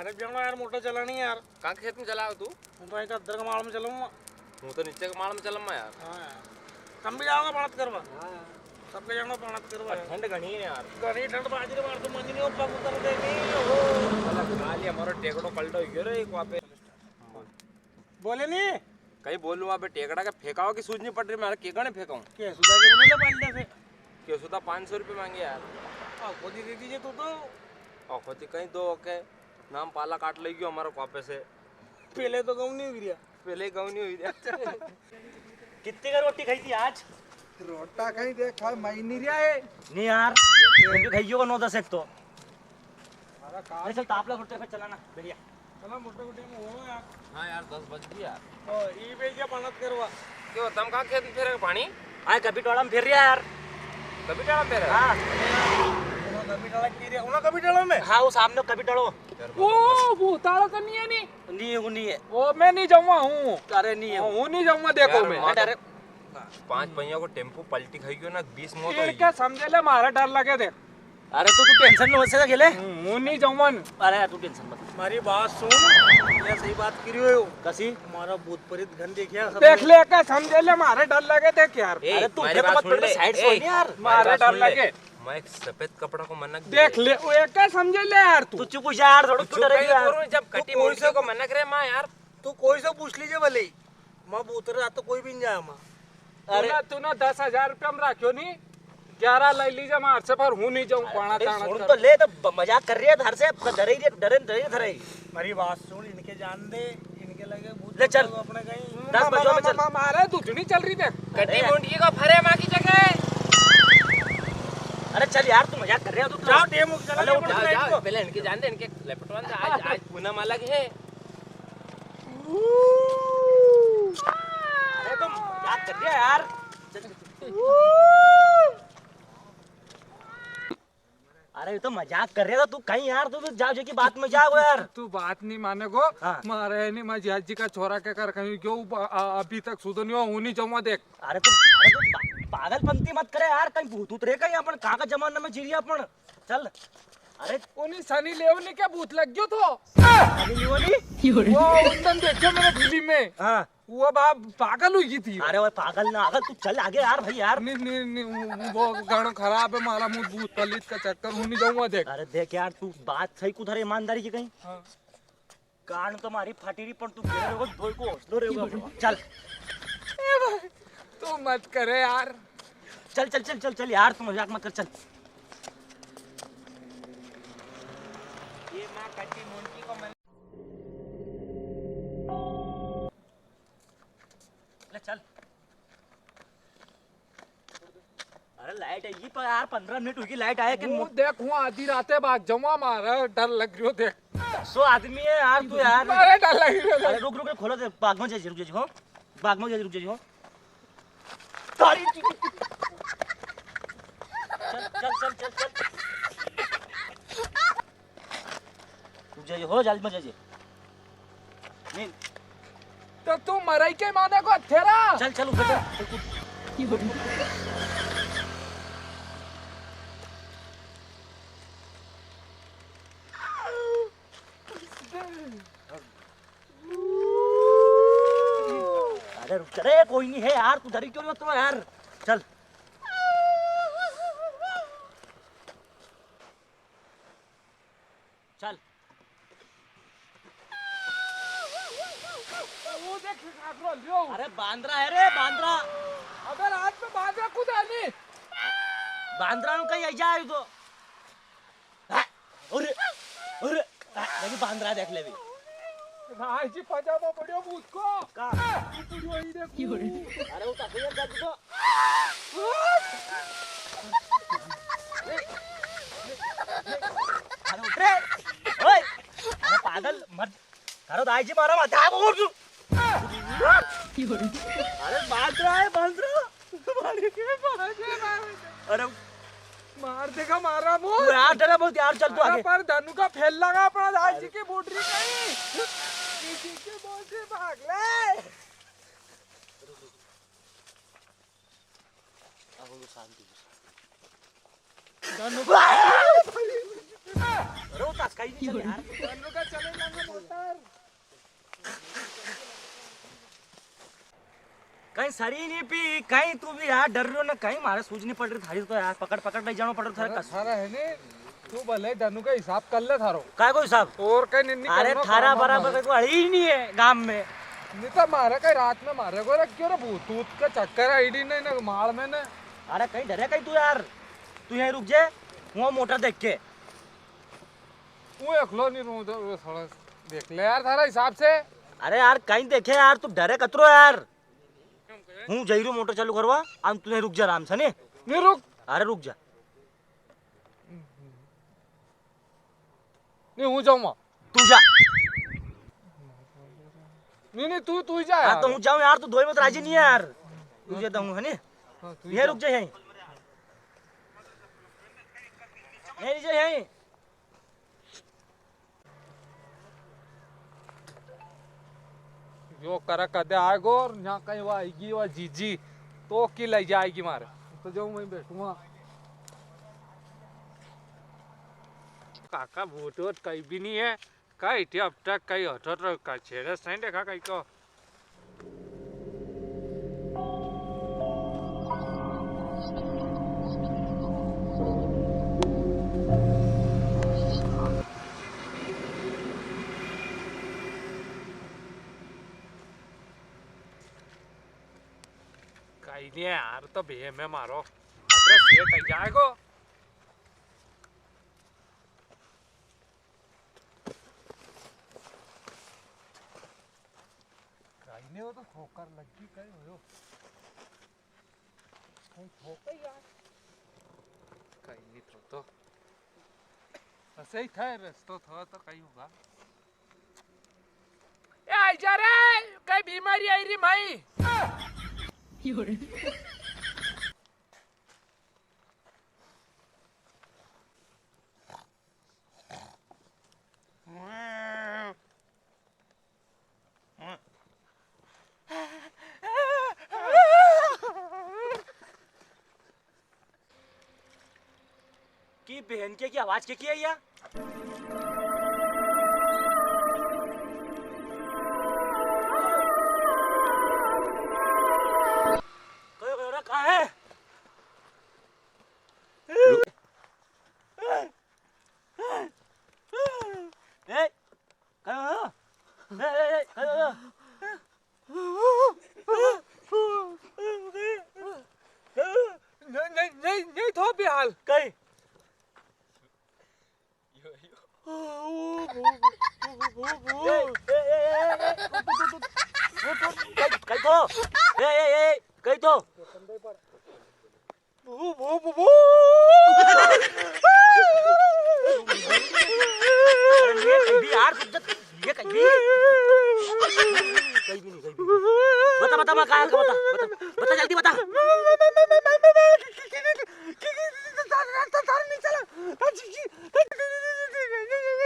अरे जाना यार मोटा चला नहीं यार। कहाँ खेत में चला तू? तो एक अदर का माल में चलूंगा। हूँ तो नीचे के माल में चलूंगा यार। हाँ यार कम भी जाऊंगा पणत करवा। सबके जाऊंगा पणत करवा। ठंड घनी है यार। घनी ठंड बाजरी मार तो मन नहीं हो पग उतर दे नहीं हो। खाली हमारा टेकड़ो पलटो गयो रे एक वहाँ पे। बोले नहीं कहीं बोलूँ वहाँ पे टेकड़ा के फेंकाओ की सूझ नहीं पड़ रही मेरा केकड़ा नहीं फेंकाऊँ। क्या सुधा के बोले पहले से क्यों सुधा 500 रुपये मांगे यार। खुद ही दे दीजिए तू तो। और खुद ही कहीं दो ओके नाम पाला काट लेगी हमारा वापस से। पहले तो गाँव नहीं हुई रिया। पहले ही गाँव नहीं हुई थी। कितने का रोटी खाई थी आज? रोटा कहीं देखा मैं नहीं रिया है। नहीं यार मैं भी खाई होगा 9-10 एक तो। अरे चल ताप लगा रोटी पे चलाना बढ़िया। चला मोटे मोटे में हो यार। हाँ यार 10 बज गई यार। तो ई पे क्या पणत करवा। क्यों तुम कहाँ खेत में फेरेगा पानी? आए कभी टोला में फिर रहा यार। कभी टाइम फेरे? हाँ कभी डाला की रिया उन्हें कभी डाला में। हाँ वो सामने कभी टोलो। वो ताड़ा तो नहीं है नहीं। नहीं है वो मैं नहीं जाऊंगा हूँ। अरे नहीं है हूँ नहीं जाऊंगा देखो यार, मैं। माता- अरे 5 पहिया को टेम्पो पलटी खाई ना 20 मौत ये होगी। क्या समझे ले मारा डर लगे देख। अरे तू टेंशन में हो गेले। हूँ नहीं जाऊंगा। अरे तू टेंशन मत हमारी बात सुन ये सही बात करी हो कसी। हमारा भूत प्रेत घन देखिया सब देख ले क्या समझे ले मारे डर लगे देख यार। अरे तू मेरी उठे तो बात मत सुन पड़ ले। साइड से ए, यार। मेरी मारे बात डर सुन ले। लगे। मैं एक सफेद कपड़ा को मना देख ले वो एक क्या समझे ले यार तू तू। चुप हो यार थोड़ा चुप क्यों डरेगी कहीं यार। करूं, जब कटी कोई मुर्गी से- को मना करे माँ यार। तू कोई से पूछ लीजिए भले ही मैं भूत रहा तो कोई भी नहीं जाया माँ। अरे तूने 10,000 रुपया में रखियो नहीं 11 ले लीजिए मार से पर हूँ नहीं जाऊँ पाना अरे ताना सुन कर। तो ले तो मजाक कर रही है घर से डरे धरे। मेरी बात सुन इनके जान दे इनके लगे भूत ले चल। तो अपने कहीं 10 बजो में चल। मारे दुधनी चल रही देख। कटी मुर्गी को फरे माँ की जगह। अरे चल यार तू मजाक कर रही है। तू जाओ टेम चला चलो, ले उठ, पड़ता जाओ है जाओ इनको। पहले इनके जान दे इनके लेपटवान से आज पूनम अलग है। अरे तुम मजाक कर रही है यार। अरे ये तो मजाक कर रहा था तू कहीं यार। तू भी जाओ जो की बात में जाओ यार। तू बात नहीं माने को। हाँ। मारे नहीं मैं जियाजी का छोरा के कर कहीं क्यों अभी तक सुधो नहीं हूँ नहीं जाऊँगा देख। अरे तू पागलपंती मत करे यार। कहीं भूत उतरे कहीं अपन कहाँ का जमाना में जीरिया अपन। चल अरे उन्हीं सनी लेवनी क्या भूत लग गयो तो। अभी नहीं होनी। वो उस दिन देखो मैंने फिल्म में हाँ वो बाप पागल हुई थी। अरे वो पागल ना अगर तू चल आगे यार भाई यार। नहीं वो गाना खराब है मारा मुझ भूत पलित का चक्कर हूँ नहीं जाऊँगा देख। अरे देख यार तू बात सही कुधर ईमानदारी की कहीं। हाँ। कान तो मारी फाटी रही पण तू गिरे रहोगे धोई को हौसलो रहेगा। चल तू मत करे यार। चल चल चल चल चल यार तू मजाक मत कर चल। ये माँ कटी मुर्गी को मैं ले चल। अरे लाइट है ये पर यार 15 मिनट हुई लाइट आया कि वो देख हुआ आधी रातें बाद जमा मारा डर लग रही हो देख। 100 आदमी है यार तू यार। अरे डर लग रही हो अरे देख। रुक रुक खोलो दे बाग में जा रुक जा हो। बाग में जा रुक जा हो। तारी चल चल चल चल चल रुक जा हो जल्दी में जा नहीं तो तू मराई के माने को थेरा। चल चल ऊपर चल कूद। अरे रुक रे कोई नहीं है यार तू डरी क्यों नहीं तो यार। चल चल वो देख खाकरो लियो। अरे बांद्रा है रे बांद्रा। अगर हाथ में बांध कुछ आनी। बांद्रा नु कहीं ऐजा आयु तो। अरे अरे नहीं बांद्रा देख ले भी। भाई जी पजामा पड़ियो भूत को। का पड़ियो ही देख। अरे वो तस्वीर कर दो। अरे उठ रे ओए अरे पागल मत करो दाई जी मारा मत आ बोल तू। अरे बांद्रा है बांद्रा। मारे के मारे के मारे। अरे मार देगा मारा तू मुझ। यार डरा बहुत यार चल तू आगे। पर धनु का फैल लगा अपना दाई जी की बूटरी कहीं। किसी के बोल से भाग ले। शांति। अरे वो कसका ही नहीं चल यार धनु का चले जाएंगे मोटर कहीं सरी नहीं पी कहीं तू भी यार डर रही हो ना कहीं मारे सूझ नहीं पड़ रही थारी तो यार पकड़ पकड़ नहीं जाना पड़ रहा था कस थारा है ने तू भले धनु का हिसाब कर ले थारो काय कोई साहब और कहीं नहीं अरे थारा बराबर को हड़ी ही नहीं है गांव में नहीं तो मारे कहीं रात में मारे को क्यों रे भूत का चक्कर आईडी नहीं ना माल में ना अरे कहीं डरे कहीं तू यार तू यहीं रुक जा वो मोटर देख के वो अखलो नहीं रो थोड़ा देख ले यार थारा हिसाब से अरे यार कहीं देखे यार तू डरे कतरो यार हूँ जईरू मोटर चालू करवा आम तू नहीं रुक जा आराम से नहीं रुक अरे रुक जा नहीं हूँ जाऊँ तू जा नहीं तू तू जा हाँ यार तो हूँ जाऊँ यार तू दो मत राजी नहीं है यार तू जाता हूँ है नी हाँ, तू यहीं रुक जा यहीं यहीं जा यहीं जो करा कदे आएगो और यहाँ कहीं वो आएगी वो जीजी तो की ले जाएगी मारे तो जो मैं बैठूंगा काका वोट वोट कहीं भी नहीं है कहीं थे अब तक कहीं हटो का छेड़े नहीं देखा कहीं को कहीं नहीं है यार तो भे में मारो अरे सेट है जाएगो कहीं नहीं हो तो ठोकर लगी कहीं हो कहीं ठोकर यार कहीं नहीं तो ऐसे ही था रस्तो था तो कहीं होगा ए आई जा रे कहीं बीमारी आई रही भाई की बहन के की आवाज के है या कहाँ है नहीं थो बिहाल कहीं कहीं तो कहीं तो यार ये कहीं भी नहीं बता बता मैं कहाँ बता बता बता जल्दी बता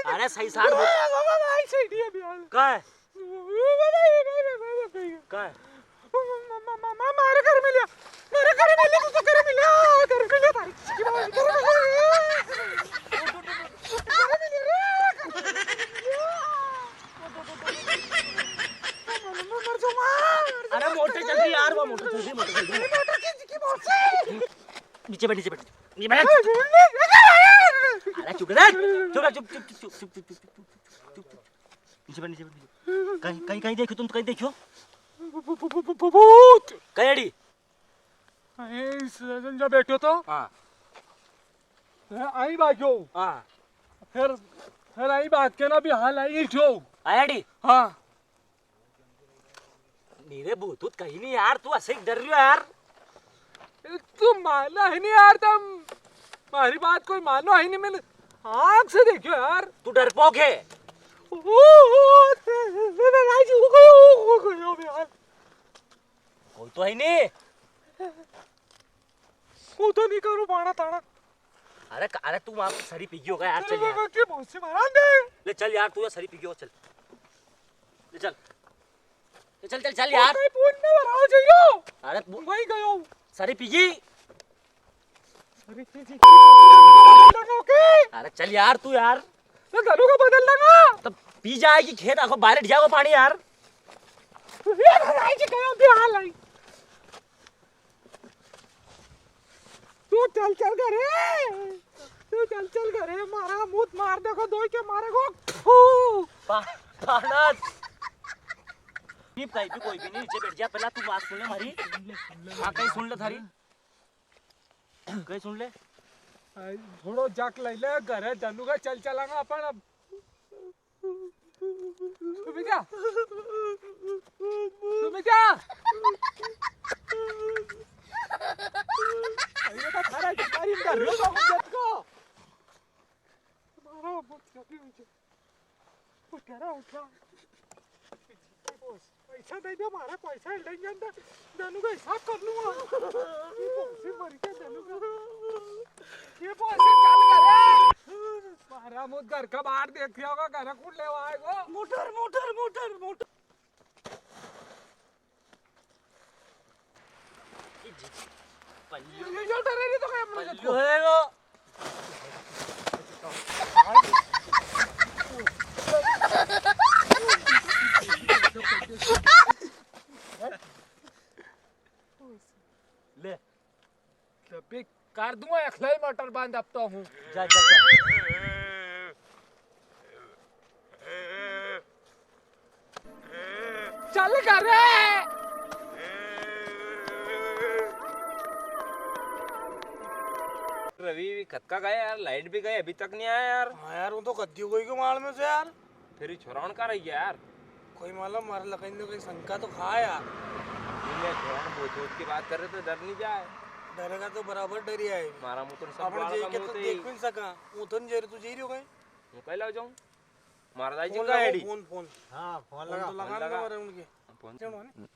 अरे सही साठ कहाँ है कहाँ है मारे घर में लिया मेरे घर में लिया तो घर में लिया घर में लिया अरे मोटर चल रही यार वो मोटर चल रही मोटर नीचे बैठ नीचे बैठ नीचे बैठ अरे चुप रह चुप चुप चुप चुप चुप चुप चुप नीचे बैठ नीचे बैठ कहीं कहीं कहीं देखो तुम कहीं देखो कहीं अड़ी जब बैठो तो हाँ आई बाजो हाँ फिर आई बात के ना भी हाल आई ठो आयाडी हाँ नीरे भूतूत कहीं नहीं यार तू ऐसे ही डर रही हो यार तू माना है नहीं यार तुम हमारी बात कोई मानो है नहीं मैंने आँख से देखियो यार तू डरपोक है कोई तो है नहीं वो तो नहीं करूँ पाना ताना अरे अरे तू वहाँ पे सरी पीगी होगा यार चल यार के बहुत से मारा दे ले चल यार तू यार सरी पीगी होगा चल ले चल ले चल चल चल यार पूछ में भराओ जाइयो अरे वहीं गयो सरी पीगी अरे अरे चल यार तू यार तो धनु को बदल लगा तब पी जाएगी खेत आखो बाहर हट जाओ पानी यार। ये भगाई जी कहीं भी हाल आई। तू चल चल करे, तू चल चल करे, मारा मुंह मार देखो दो के मारेगो। पानत नहीं कहीं भी कोई भी नहीं, नीचे बैठ जा, पहला तू बात सुन ले हमारी। हाँ कहीं सुन ले थारी, कहीं सुन ले। थोड़ो जाक ले ले घरे धनु का चल चलांगा अपन अब। सुमिता, सुमिता, ये तो थारा तुम्हारी धनु को जत को मारो बहुत छपी मुझे उठ करा पैसा दे दे, मारा पैसा लेंगे तो धनु का हिसाब कर लूंगा। ये पैसे मर के धनु का ये पैसे चल करे मारा मुझ घर का बाहर देख रहा होगा, घर कौन ले आएगा। मोटर मोटर मोटर मोटर ये जो डरे नहीं तो क्या मुझे जो है वो ले कभी कर दूंगा, अखलाई मोटर बांध अब तो हूँ। जा जा जा। चल करे रवि भी खत का गया यार, लाइट भी गई अभी तक नहीं आया यार। हाँ यार वो तो गद्दी गई के माल में से यार। फिर ही छोरान का रही गया यार। कोई मालूम मार लगाई ने कोई शंका तो खा यार। ये छोरान बहुत की बात कर रहे तो डर नहीं जाए। डरेगा तो बराबर डरी आए। मारा मुंह तो सब अपन बाल जे का के मुंह तो थे। देख भी नहीं सका। मुथन जे तू जे रियो कहीं। मैं कहीं लग जाऊं। मारा दाई जी फोन का लगाओ, हेडी। Phone phone. हाँ फोन फोन तो लगा लगा। ना मारे उनके। फोन चलो ने।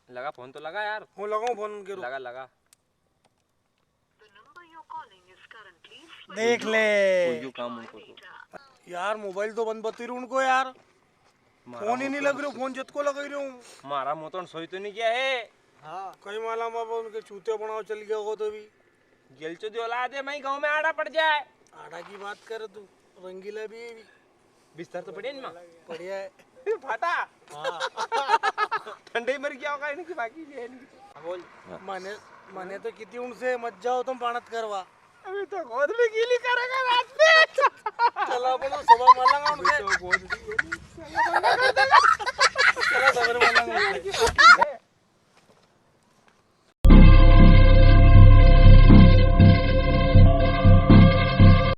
लगा, फोन तो लगा यार। फोन लगाओ फोन उनके रो। लगा लगा। देख ले कोई काम उनको तो। यार मोबाइल तो बंद बती रही उनको यार। फोन ही नहीं लग रही, फोन जत को लग रही हूँ। मारा मुंह तो सोई तो नहीं किया है। हाँ कई माला में उनके चूते बनाओ चल गया हो तो भी। गेलचो दी औलाद है, मैं गांव में आड़ा पड़ जाए। आड़ा की बात कर तू, रंगीला भी है भी। बिस्तर तो पड़े ना बढ़िया है। फाटा। हाँ ठंडे ही मर गया होगा इनकी, बाकी भी है इनकी। बोल। माने तो कितनी उनसे मत जाओ तुम पानत करवा। अभी तो गोद में गीली करेगा रात में। चलो अपन तो सुबह मालेंगे उनसे। चलो सवेरे मालेंगे।